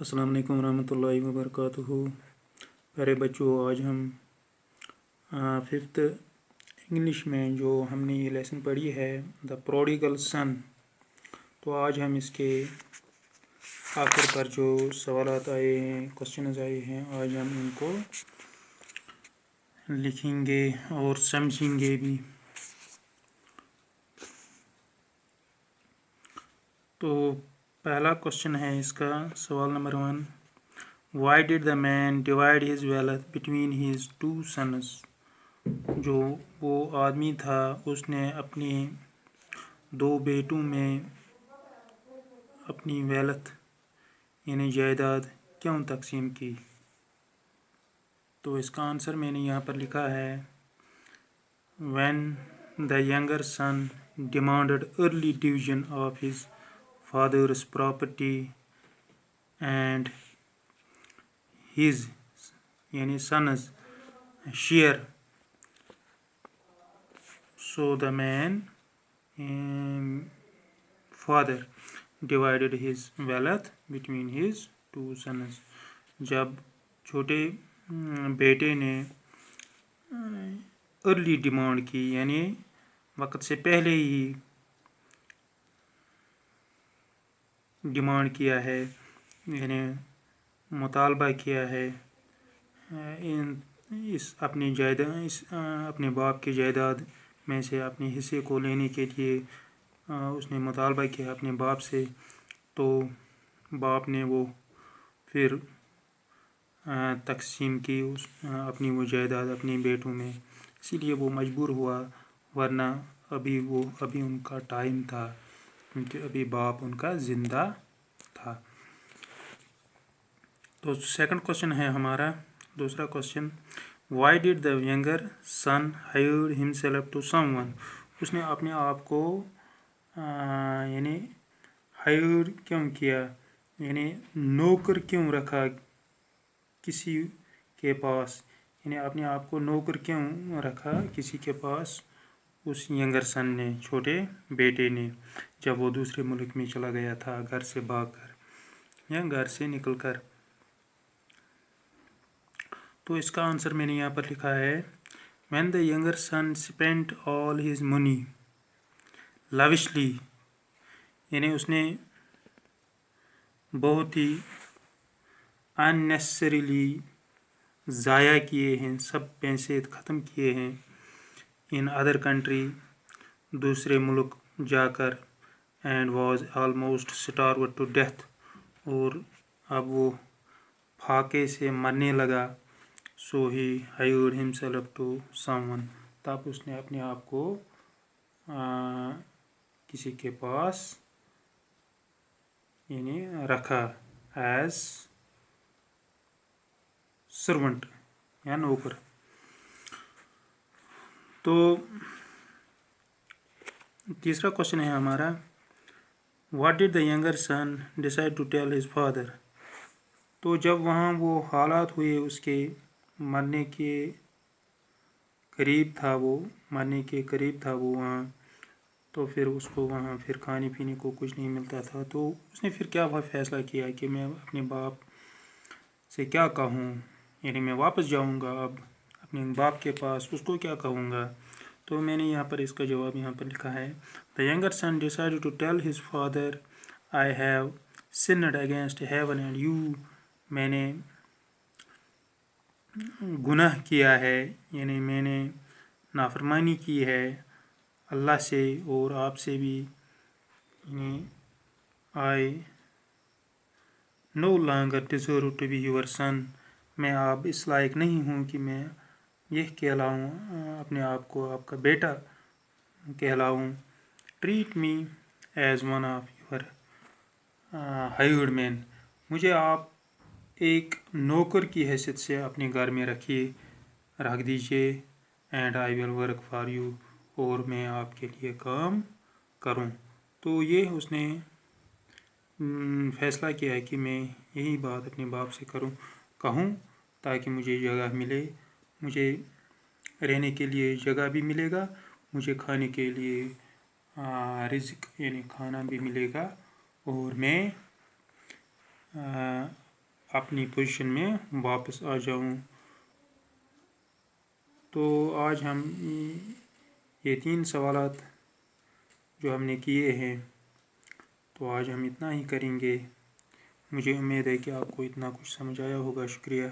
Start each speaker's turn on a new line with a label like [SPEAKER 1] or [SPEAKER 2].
[SPEAKER 1] अस्सलाम वालेकुम रहमतुल्लाहि व बरकातुहू। प्यारे बच्चों, आज हम फिफ्थ इंग्लिश में जो हमने ये लेसन पढ़ी है द प्रोडिगल सन, तो आज हम इसके आखिर पर जो सवालात आए हैं, क्वेश्चंस आए हैं, आज हम इनको लिखेंगे और समझेंगे भी। तो पहला क्वेश्चन है इसका, सवाल नंबर 1, why did the man divide his wealth between his two sons. जो वो आदमी था उसने अपने दो बेटों में अपनी वेल्थ यानी जायदाद क्यों तकसीम की। तो इसका आंसर मैंने यहाँ पर लिखा है, when the younger son demanded early division of his father's property and his यानी sons share, so the man father divided his wealth between his two sons। जब छोटे बेटे ने अर्ली डिमांड की यानी वक्त से पहले ही डिमांड किया है यानी मुतालबा किया है अपने बाप की जायदाद में से अपने हिस्से को लेने के लिए उसने मुतालबा किया अपने बाप से, तो बाप ने वो फिर तकसीम की अपनी वो जायदाद अपने बेटों में, इसीलिए वो मजबूर हुआ, वरना अभी उनका टाइम था क्योंकि अभी बाप उनका ज़िंदा था। तो सेकंड क्वेश्चन है हमारा, दूसरा question, why did the younger son hire himself to someone. उसने अपने आप को यानी हायर क्यों किया, यानी नौकर क्यों रखा किसी के पास, यानी अपने आप को नौकर क्यों रखा किसी के पास उस यंगर सन ने, छोटे बेटे ने, जब वो दूसरे मुल्क में चला गया था घर से भागकर या घर से निकलकर। तो इसका आंसर मैंने यहाँ पर लिखा है, when the younger son spent all his money lavishly, यानी उसने बहुत ही अननेसेसरीली ज़ाया किए हैं, सब पैसे ख़त्म किए हैं इन अदर कंट्री, दूसरे मुल्क जाकर, and was almost starved to death, और अब वो फाके से मरने लगा। So he hired himself to someone, तब उसने अपने आप को किसी के पास यानी रखा एज सर्वेंट या नौकर। तो तीसरा क्वेश्चन है हमारा, what did the younger son decide to tell his father. तो जब वहाँ वो हालात हुए उसके मरने के करीब था वो वहाँ, तो फिर उसको वहाँ फिर खाने पीने को कुछ नहीं मिलता था, तो उसने फिर क्या फैसला किया कि मैं अपने बाप से क्या कहूँ, यानी मैं वापस जाऊँगा अब अपने बाप के पास, उसको क्या कहूँगा। तो मैंने यहाँ पर इसका जवाब यहाँ पर लिखा है, the younger son decided to tell his father, I have sinned against heaven and you. मैंने गुनाह किया है, यानी मैंने नाफरमानी की है अल्लाह से और आपसे भी, यानी I no longer deserve to be your son. मैं अब इस लायक नहीं हूँ कि मैं यह कहलाऊँ, अपने आप को आपका बेटा कहलाऊँ। Treat me as one of your hired man. मुझे आप एक नौकर की हैसियत से अपने घर में रख दीजिए, and I will work for you, और मैं आपके लिए काम करूं। तो ये उसने फैसला किया है कि मैं यही बात अपने बाप से कहूं ताकि मुझे जगह मिले, मुझे रहने के लिए जगह भी मिलेगा, मुझे खाने के लिए रिज़्क यानी खाना भी मिलेगा, और मैं اپنی پوزیشن میں واپس آ جاؤں۔ تو آج ہم یہ 3 سوالات جو ہم نے کیے ہیں، تو آج ہم اتنا ہی کریں گے۔ مجھے امید ہے کہ آپ کو اتنا کچھ سمجھ آیا ہوگا۔ شکریہ۔